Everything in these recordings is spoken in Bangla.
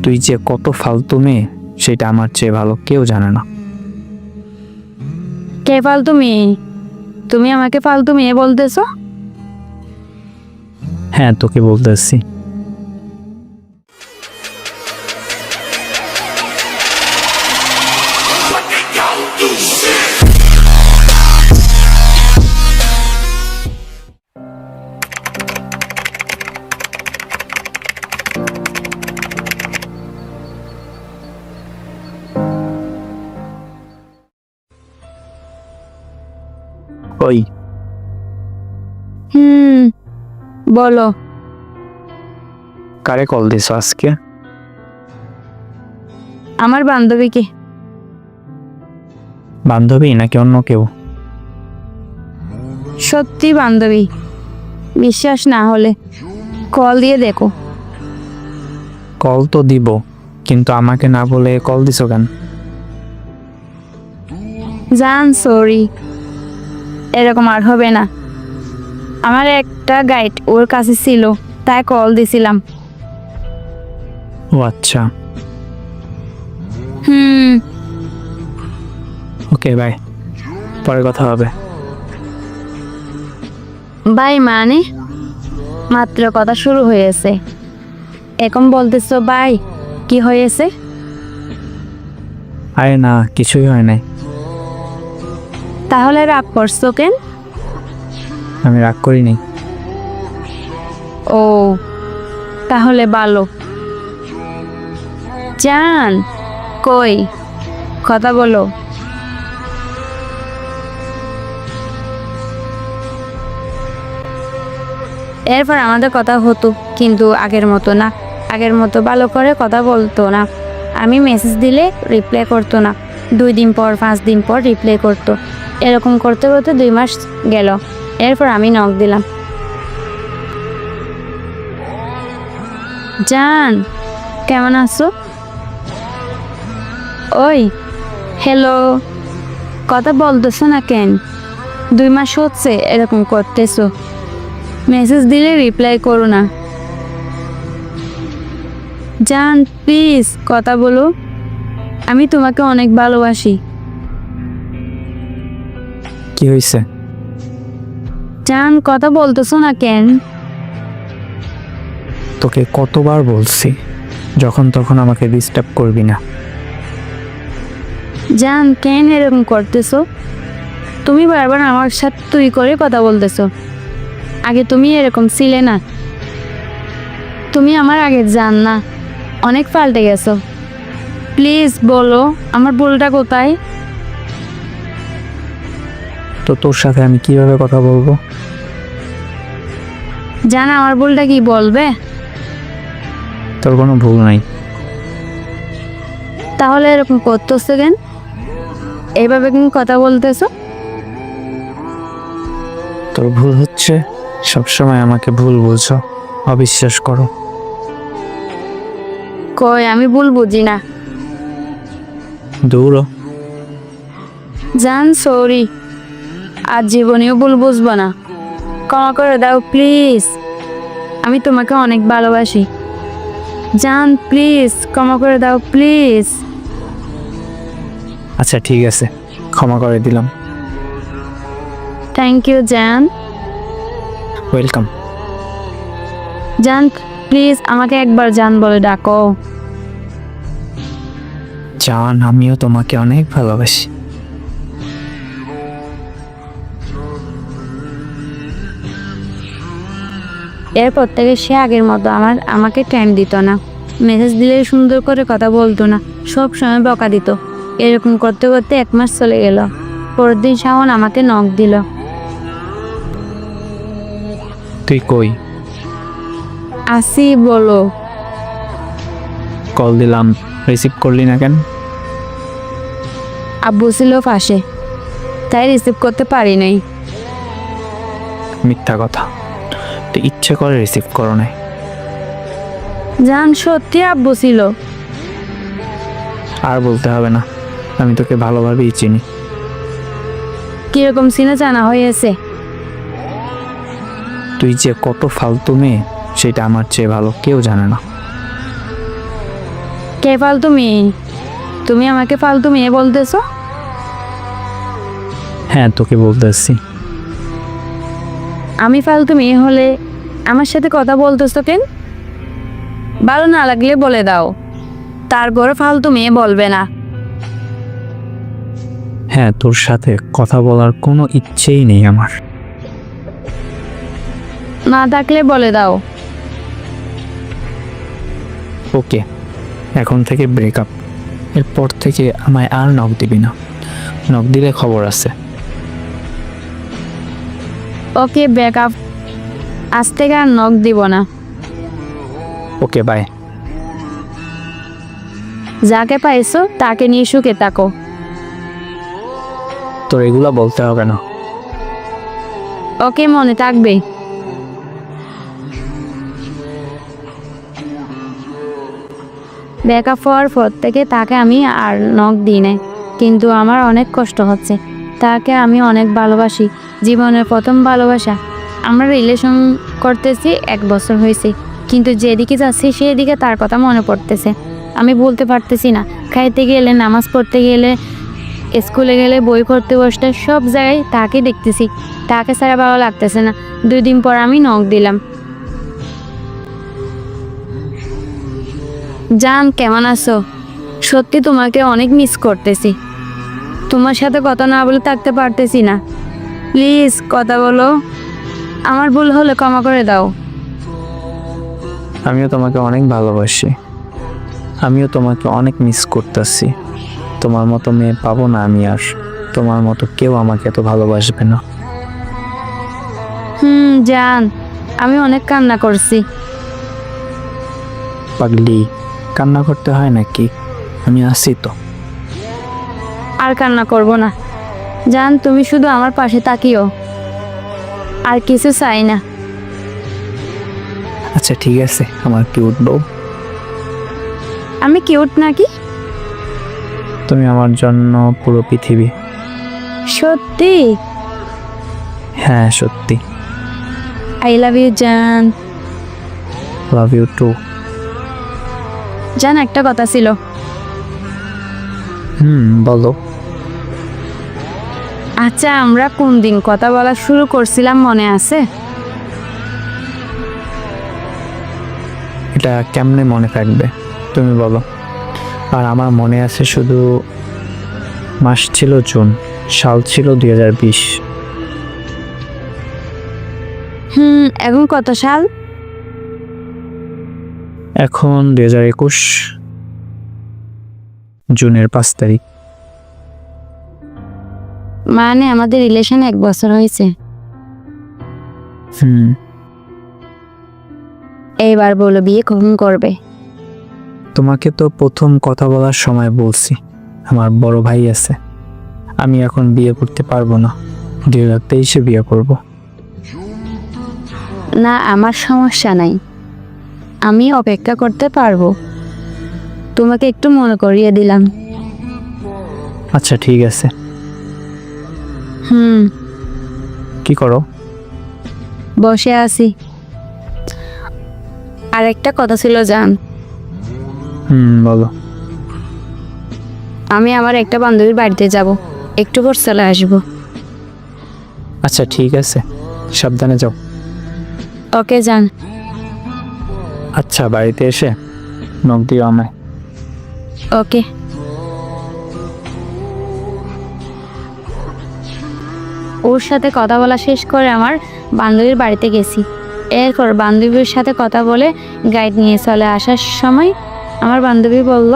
তুই যে কত ফালতু মেয়ে সেটা আমার চেয়ে ভালো কেউ জানে না। কে ফালতু মেয়ে? তুমি আমাকে ফালতু মেয়ে বলতেছো? হ্যাঁ, তোকে বলতেছি। ওই বলো। কারে কল দিছো আজকে? আমার বান্ধবীকে। বান্ধবী নাকি অন্য কেউ? সত্যি বান্ধবী, বিশ্বাস না হলে কল দিয়ে দেখো। কল তো দিব, কিন্তু আমাকে না বলে কল দিছো কেন? জান সরি, এরকম আর হবে না। আমার একটা গাইড ওর কাছে ছিল, তাই কল দিছিলাম। ও আচ্ছা, ওকে বাই, পরে কথা হবে। বাই মানে? মাত্র কথা শুরু হয়েছে, এখন বলতেছো বাই? কি হয়েছে? আরে না, কিছুই হয় নাই। তাহলে রাগ করছো কেন? আমি রাগ করিনি। ও তাহলে ভালো। জান কই, কথা বলো। এরপর আমাদের কথা হতো, কিন্তু আগের মতো না। আগের মতো ভালো করে কথা বলতো না। আমি মেসেজ দিলে রিপ্লাই করতো না, 2 দিন পর 5 দিন পর রিপ্লাই করতো। এরকম করতে করতে 2 মাস গেল। এরপর আমি নক দিলাম। জান কেমন আছো? ওই হ্যালো, কথা বলতেছো না কেন? 2 মাস হচ্ছে এরকম করতেছো, মেসেজ দিলে রিপ্লাই করো না। জান প্লিজ কথা বলো, আমি তোমাকে অনেক ভালোবাসি। কি হয়েছে? জান কথা বলতেছো না কেন? তোকে কতবার বলছি যখন তখন আমাকে ডিস্টার্ব করবি না। জান কেন এরকম করতেছো? তুমি বারবার আমার সাথে তুই করে কথা বলতেছো। আগে তুমি এরকম ছিলে না। তুমি আমার আগে জান না, অনেক পাল্টে গেছো। প্লিজ বলো আমার ভুলটা কোথায়? তো তোর সাথে আমি কিভাবে কথা বলবো? জান আমার ভুলটা কি বলবে? তোর কোনো ভুল নাই। তাহলে এরকম করতেছো কেন? এইভাবে কেন কথা বলতেছো? তোর ভুল হচ্ছে সবসময় আমাকে ভুল বলছো, অবিশ্বাস করো। কই আমি ভুল বুঝি না। দৌড়ো। জান সরি, আর জীবনেও ভুল বুঝবো না। ক্ষমা করে দাও প্লিজ, আমি তোমাকে অনেক ভালোবাসি। জান প্লিজ ক্ষমা করে দাও প্লিজ। আচ্ছা ঠিক আছে, ক্ষমা করে দিলাম। থ্যাংক ইউ জান। ওয়েলকাম। জান প্লিজ আমাকে একবার জান বলে ডাকো। জান, আমিও তোমাকে অনেক ভালোবাসি। এরপর থেকে সে আগের মতো আমাকে টাইম দিত না, মেসেজ দিলে সুন্দর করে কথা বলতো না, সব সময় বকা দিত। এরকম করতে করতে 1 মাস চলে গেল। পরের দিন শাওন আমাকে নক দিল। তুই কই? আসি বলো। কল দিলাম, রিসিভ করলি না কেন? আব্বু ছিল পাশে, তাই রিসিভ করতে পারি নাই। মিথ্যা কথা, তুই ইচ্ছে করে রিসিভ করো নাই। জান সত্যি আব্বু ছিল। আর বলতে হবে না, আমি তোকে ভালোভাবেই চিনি। কিরকম সিনে জানা হয়েছে? তুই যে কত ফালতু মেয়ে সেটা আমার চেয়ে ভালো কেউ জানে না। কে ফালতু মেয়ে? তুমি আমাকে ফালতু মেয়ে বলতেছো? হ্যাঁ, তোকে বলতেছি। আমি ফালতু মেয়ে হলে আমার সাথে কথা বলতেছো কেন? ভালো না লাগলে বলে দাও, তারপরে ফালতু মেয়ে বলবে না। হ্যাঁ, তোর সাথে কথা বলার কোনো ইচ্ছেই নেই আমার। না থাকলে বলে দাও। ওকে, এখন থেকে ব্রেকআপ। এরপর থেকে আমায় আর নক দিবি না। নক দিলে খবর আছে। ওকে, ব্রেকআপ। আজ থেকে আর নখ দিব না। ওকে, বাই। যাকে পাইছো তাকে নিয়ে সুখে থাকো। তোর এগুলা বলতে হবে না। ওকে, মনে থাকবে। ব্রেকআপ হওয়ার পর থেকে তাকে আমি আর নখ দিই নাই, কিন্তু আমার অনেক কষ্ট হচ্ছে। তাকে আমি অনেক ভালোবাসি, জীবনের প্রথম ভালোবাসা। আমরা রিলেশন করতেছি 1 বছর হয়েছে, কিন্তু যেদিকে যাচ্ছি সেদিকে তার কথা মনে পড়তেছে। আমি বলতে পারতেছি না। খাইতে গেলে, নামাজ পড়তে গেলে, স্কুলে গেলে, বই পড়তে বসতে, সব জায়গায় তাকে দেখতেছি। তাকে ছাড়া ভালো লাগতেছে না। 2 দিন পর আমি নখ দিলাম। জান, কেমন আছো? সত্যি তোমাকে অনেক মিস করতেছি। তোমার সাথে কথা না বলে থাকতে পারতেছি না। প্লিজ কথা বলো। আমার ভুল হলে ক্ষমা করে দাও। আমিও তোমাকে অনেক ভালোবাসি। আমিও তোমাকে অনেক মিস করতেছি। তোমার মতো মেয়ে পাবো না আমি আর। তোমার মতো কেউ আমাকে এত ভালোবাসবে না। জান, আমি অনেক কান্না করছি। পাগলি, কান্না করতে হয় নাকি? আমি আছি তো। আর কান্না করব না। জান, তুমি শুধু আমার পাশে তাকিও, আর কিছু চাই না। আচ্ছা ঠিক আছে, আমার কিউট বউ। আমি কিউট নাকি? তুমি আমার জন্য পুরো পৃথিবী। সত্যি? হ্যাঁ সত্যি। আই লাভ ইউ জান। Love you too. জান, একটা কথা ছিল। বলো। আচ্ছা, আমরা কোন দিন কথা বলা শুরু করছিলাম মনে আছে? এটা কেমনে মনে থাকবে, তুমি বলো। আর আমার মনে আছে শুধু মাস ছিল জুন, সাল ছিল 2020। এখন কত সাল? এখন 2021 জুনের 5 তারিখ। মানে আমাদের রিলেশন 1 বছর হয়েছে। এইবার বলো, বিয়ে কখন করবে? তোমাকে তো প্রথম কথা বলার সময় বলছি আমার বড় ভাই আছে, আমি এখন বিয়ে করতে পারবো না। 2023 বিয়ে করব। না, আমার সমস্যা নাই, আমি অপেক্ষা করতে পারবো। তোমাকে একটু মনে করিয়ে দিলাম। আচ্ছা ঠিক আছে। কি করো? বসে আছি। আর একটা কথা ছিল জান। বলো। আমি আমার একটা বান্ধবীর বাড়িতে যাব, একটু পর চলে আসবো। আচ্ছা ঠিক আছে, সাবধানে যাও। ওকে জান। আচ্ছা, বাড়িতে এসে নক দিও আমায়। ওকে। ওর সাথে কথা বলা শেষ করে আমার বান্ধবীর বাড়িতে গেছি। এরপর বান্ধবীর সাথে কথা বলে গাইড নিয়ে চলে আসার সময় আমার বান্ধবী বলল,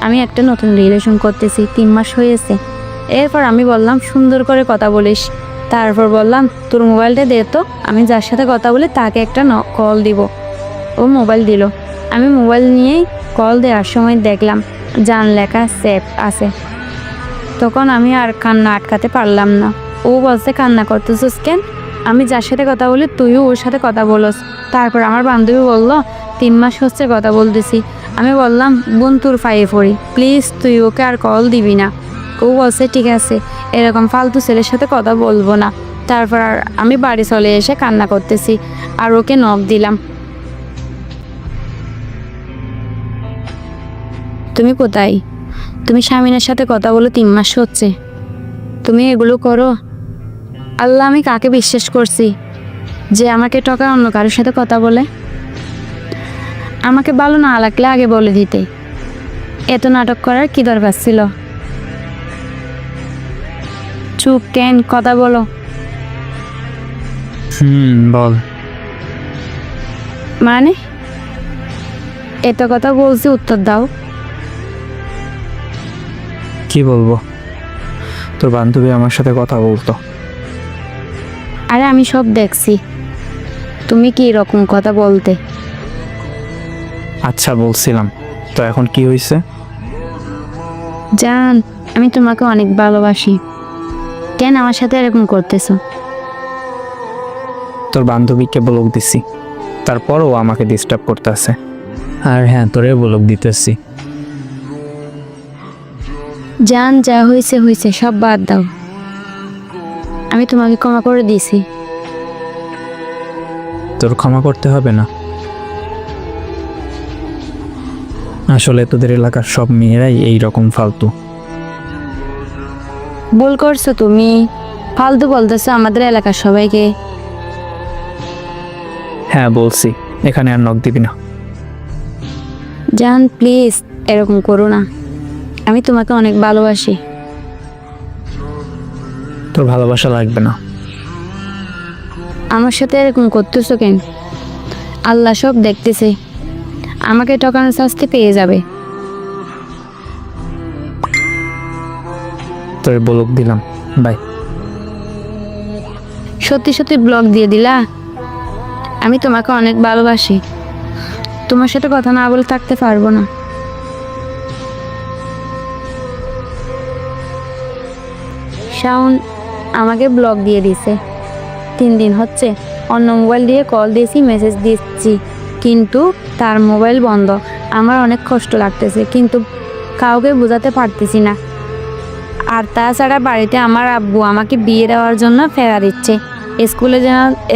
আমি একটা নতুন রিলেশন করতেছি, 3 মাস হয়েছে। এরপর আমি বললাম, সুন্দর করে কথা বলিস। তারপর বললাম, তোর মোবাইলটা দে তো, আমি যার সাথে কথা বলি তাকে একটা কল দিব। ও মোবাইল দিল। আমি মোবাইল নিয়েই কল দেওয়ার সময় দেখলাম জান লেখা সেভ আছে। তখন আমি আর কান্না আটকাতে পারলাম না। ও বলছে, কান্না করতেছিস কেন? আমি যার সাথে কথা বলি তুইও ওর সাথে কথা বলস। তারপর আমার বান্ধবী বলল, 3 মাস হচ্ছে কথা বলতেছি। আমি বললাম, বোন তোর পায়ে পড়ি, প্লিজ তুই ওকে আর কল দিবি না। ও বলছে, ঠিক আছে, এরকম ফালতু ছেলের সাথে কথা বলবো না। তারপর আর আমি বাড়ি চলে এসে কান্না করতেছি আর ওকে নক দিলাম। তুমি কোথায়? তুমি স্বামীনের সাথে কথা বলো 3 মাস হচ্ছে, তুমি এগুলো করো? আল্লাহ, আমি কাকে বিশ্বাস করছি যে আমাকে ঠকায় অন্য কারোর সাথে কথা বলে? আমাকে ভালো না লাগলে আগে বলে দিতে, এত নাটক করার কি দরকার ছিল? চুপ কেন, কথা বলো। বল। মানে এত কথা বলছি, উত্তর দাও। কি বলবো? তোর বান্ধবী আমার সাথে কথা বলতো। আরে আমি সব দেখছি, তুমি কি এরকম কথা বলতে। আচ্ছা বলছিলাম তো, এখন কি হয়েছে? জান, আমি তোমাকে অনেক ভালোবাসি, কেন আমার সাথে এরকম করতেছো? তোর বান্ধবীকে ব্লক দিছি, তারপরও আমাকে ডিস্টার্ব করতেছে। আর হ্যাঁ, তোরে ব্লক দিতেছি। জান, যা হয়েছে হয়েছে, সব বাদ দাও। আমি তোমাকে ক্ষমা করে দিয়েছি। তোর ক্ষমা করতে হবে না। আসলে তোদের এলাকার সব মেয়েরাই এই রকম ফালতু। ভুল করছো তুমি, ফালতু বলতেছো আমাদের এলাকার সবাইকে। হ্যাঁ বলছি, এখানে আর নখ দিবি না। জান প্লিজ এরকম করো না, আমি তোমাকে অনেক ভালোবাসি। তোর ভালোবাসা লাগবে না। আমার সাথে এরকম করতেছো কেন? আল্লাহ সব দেখতেছে, আমাকে ঠকানোর শাস্তি পেয়ে যাবে। তোর ব্লক দিলাম, বাই। সত্যি সত্যি ব্লক দিয়ে দিলা? আমি তোমাকে অনেক ভালোবাসি, তোমার সাথে কথা না বলে থাকতে পারবো না। শাওন আমাকে ব্লক দিয়ে দিছে, 3 দিন হচ্ছে। অন্য মোবাইল দিয়ে কল দিয়েছি, মেসেজ দিচ্ছি, কিন্তু তার মোবাইল বন্ধ। আমার অনেক কষ্ট লাগতেছে, কিন্তু কাউকে বোঝাতে পারতেছি না। আর তাছাড়া বাড়িতে আমার আব্বু আমাকে বিয়ে দেওয়ার জন্য ফেরা দিচ্ছে,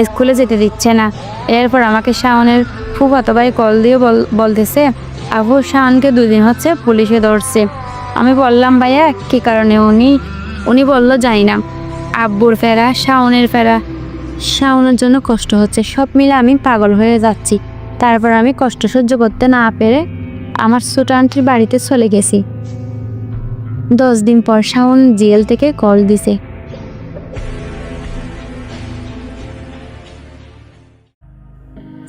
স্কুলে যেতে দিচ্ছে না। এরপর আমাকে শাওনের ফুফাতো ভাই কল দিয়ে বলতেছে, আব্বু শাওনকে 2 দিন হচ্ছে পুলিশে ধরছে। আমি বললাম ভাইয়া কী কারণে? উনি বলল জানি না। আব্বুর ফেরা, শাওনের ফেরা, শাওনের জন্য কষ্ট হচ্ছে, সব মিলে আমি পাগল হয়ে যাচ্ছি। তারপর আমি কষ্ট সহ্য করতে না পেরে আমার ছোট আন্টির বাড়িতে চলে গেছি। 10 দিন পর শাওন জেল থেকে কল দিছে।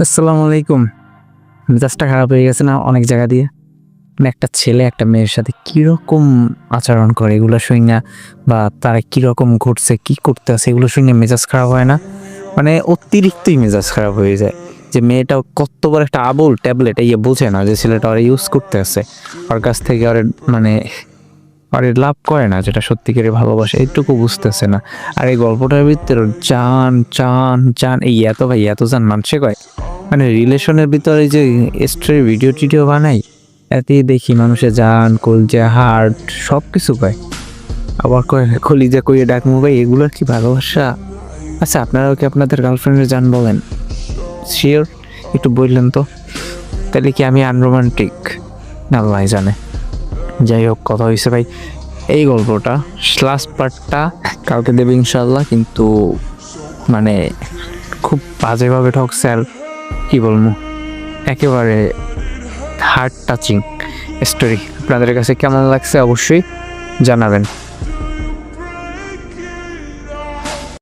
আসসালামু আলাইকুম। মেজাজটা খারাপ হয়ে গেছে না অনেক জায়গা দিয়ে। মানে একটা ছেলে একটা মেয়ের সাথে কীরকম আচরণ করে এগুলো শুনে, বা তারা কীরকম ঘটছে, কী করতে আছে এগুলো শুনে মেজাজ খারাপ হয় না? মানে অতিরিক্তই মেজাজ খারাপ হয়ে যায় যে মেয়েটা কত বড় একটা আবল ট্যাবলেট এই বোঝে না যে ছেলেটা ওরা ইউজ করতে আছে, ওর কাছ থেকে ওর মানে ওরে লাভ করে না, যেটা সত্যিকারের ভালোবাসা এইটুকু বুঝতেছে না। আর এই গল্পটার ভিতরে জান জান জান এই এত ভাই এত জান মানুষে কয়, মানে রিলেশনের ভিতরে যে স্টোরি ভিডিও বানাই, এতেই দেখি মানুষের জান কলজা হার্ট সব কিছু কয়। আবার কয় কলিজা কইয়ে ডাকমু ভাই, এগুলোর কি ভালোবাসা? আচ্ছা আপনারাও কি আপনাদের গার্লফ্রেন্ডের জান বলেন? শিওর একটু বললেন তো, তাহলে কি আমি আনরোমান্টিক? না আল্লাহ জানে। যাই হোক, কথা হয়েছে ভাই, এই গল্পটা লাস্ট পার্টটা কালকে দেবে ইনশাল্লাহ, কিন্তু মানে খুব বাজেভাবে ঠকছে। আর কি বলবো, একেবারে হার্ট টাচিং স্টোরি। আপনাদের কাছে কেমন লাগছে অবশ্যই জানাবেন।